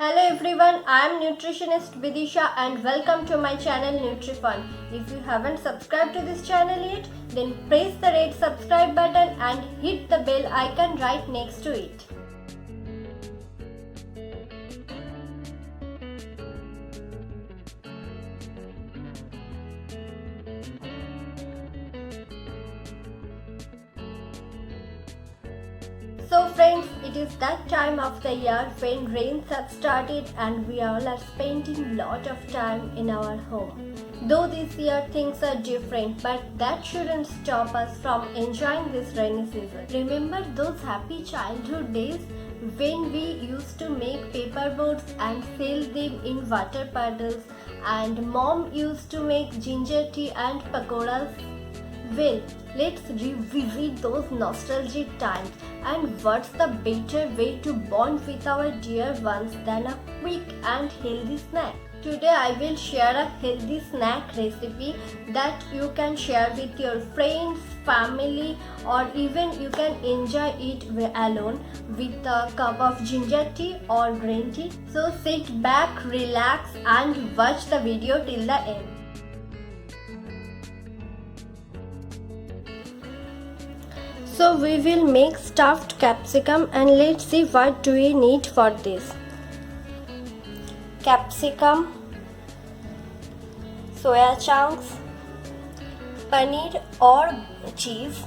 Hello everyone, I am nutritionist Vidisha and welcome to my channel NutriFun. If you haven't subscribed to this channel yet, then press the red subscribe button and hit the bell icon right next to it. So friends, it is that time of the year when rains have started and we all are spending lot of time in our home. Though this year things are different, but that shouldn't stop us from enjoying this rainy season. Remember those happy childhood days when we used to make paper boats and sell them in water puddles, and mom used to make ginger tea and pakoras? Well, let's revisit those nostalgic times, and what's the better way to bond with our dear ones than a quick and healthy snack? Today I will share a healthy snack recipe that you can share with your friends, family, or even you can enjoy it alone with a cup of ginger tea or green tea. So sit back, relax and watch the video till the end. So we will make stuffed capsicum, and let's see what do we need for this. Capsicum, soya chunks, paneer or cheese,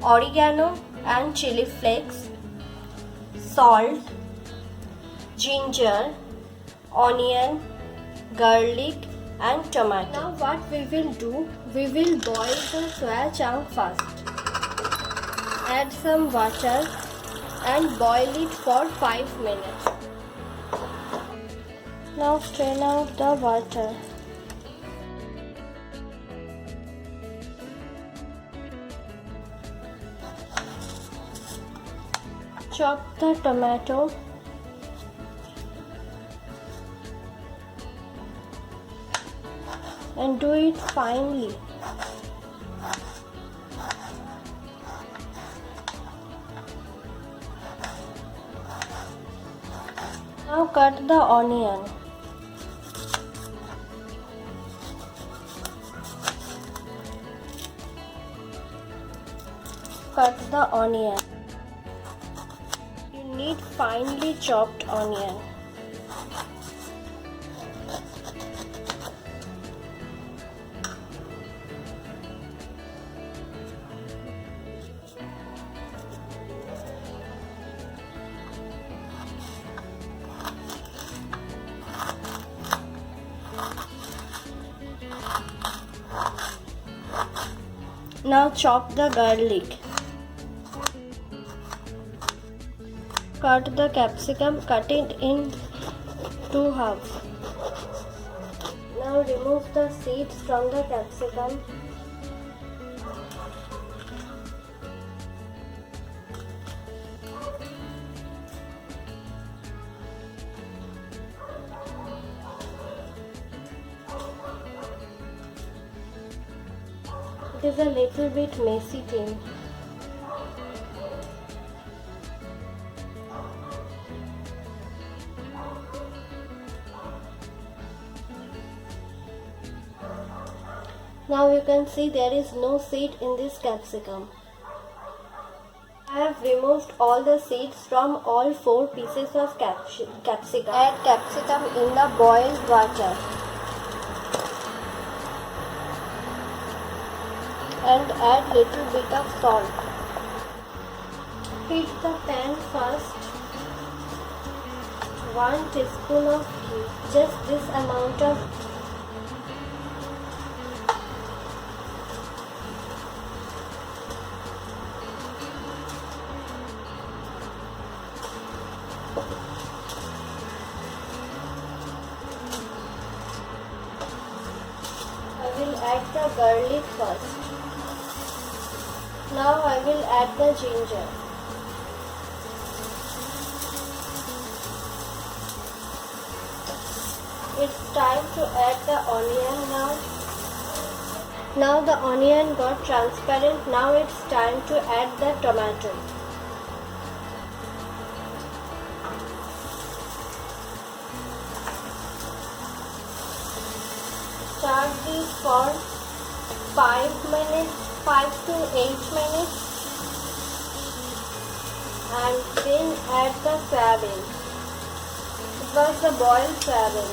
oregano and chili flakes, salt, ginger, onion, garlic and tomato. Now what we will do, we will boil the soya chunk first. Add some water and boil it for 5 minutes. Now strain out the water. Chop the tomato. And do it finely. Now cut the onion. Cut the onion. You need finely chopped onion. Now chop the garlic. Cut the capsicum, cut it in 2 halves. Now remove the seeds from the capsicum. It is a little bit messy thing. Now you can see there is no seed in this capsicum. I have removed all the seeds from all 4 pieces of capsicum. Add capsicum in the boiled water. And add little bit of salt. Heat the pan first. 1 teaspoon of ghee, just this amount of ghee. I will add the garlic first. Now I will add the ginger. It's time to add the onion now. Now the onion got transparent. Now it's time to add the tomato. stir this for 5 minutes, 5 to 8 minutes, and then add the soybean. It was the boiled soybean.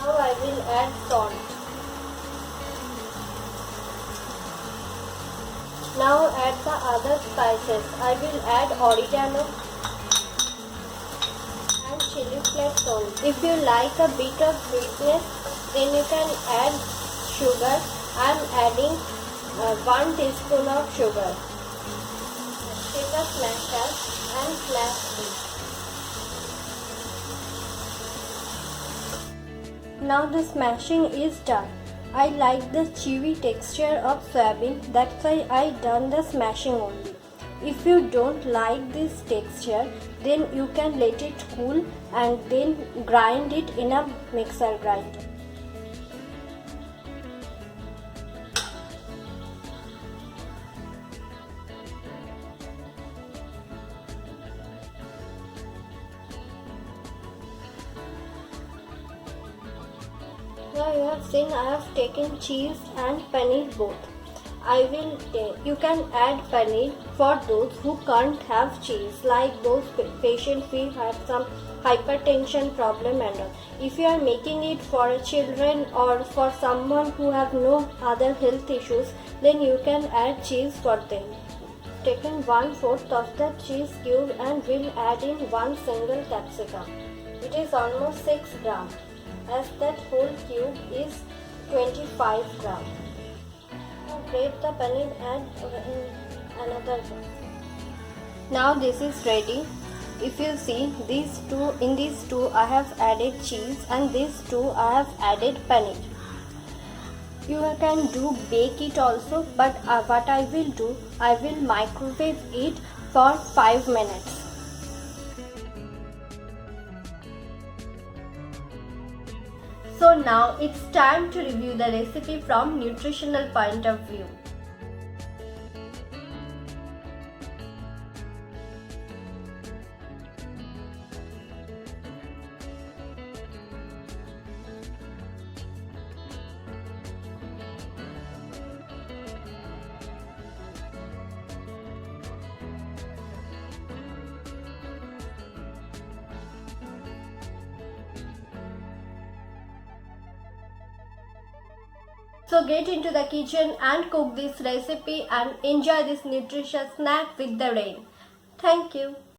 Now I will add salt. Now add the other spices. I will add oregano and chili flakes only. If you like a bit of sweetness, then you can add sugar. I am adding 1 teaspoon of sugar. Take a smasher and smash it. Now the smashing is done. I like the chewy texture of soybean, that's why I done the smashing only. If you don't like this texture, then you can let it cool and then grind it in a mixer grinder. Now you have seen I have taken cheese and paneer both. You can add paneer for those who can't have cheese, like those patients who have some hypertension problem and all. If you are making it for children or for someone who have no other health issues, then you can add cheese for them. Taking 1/4 of the cheese cube and will add in one single capsicum. It is almost 6 grams, as that whole cube is 25 grams. Now grate the paneer and in another bowl. Now this is ready. If you see in these two I have added cheese and these two I have added paneer. You can bake it also, but what I will do, I will microwave it for 5 minutes. So now it's time to review the recipe from nutritional point of view. So get into the kitchen and cook this recipe and enjoy this nutritious snack with the rain. Thank you.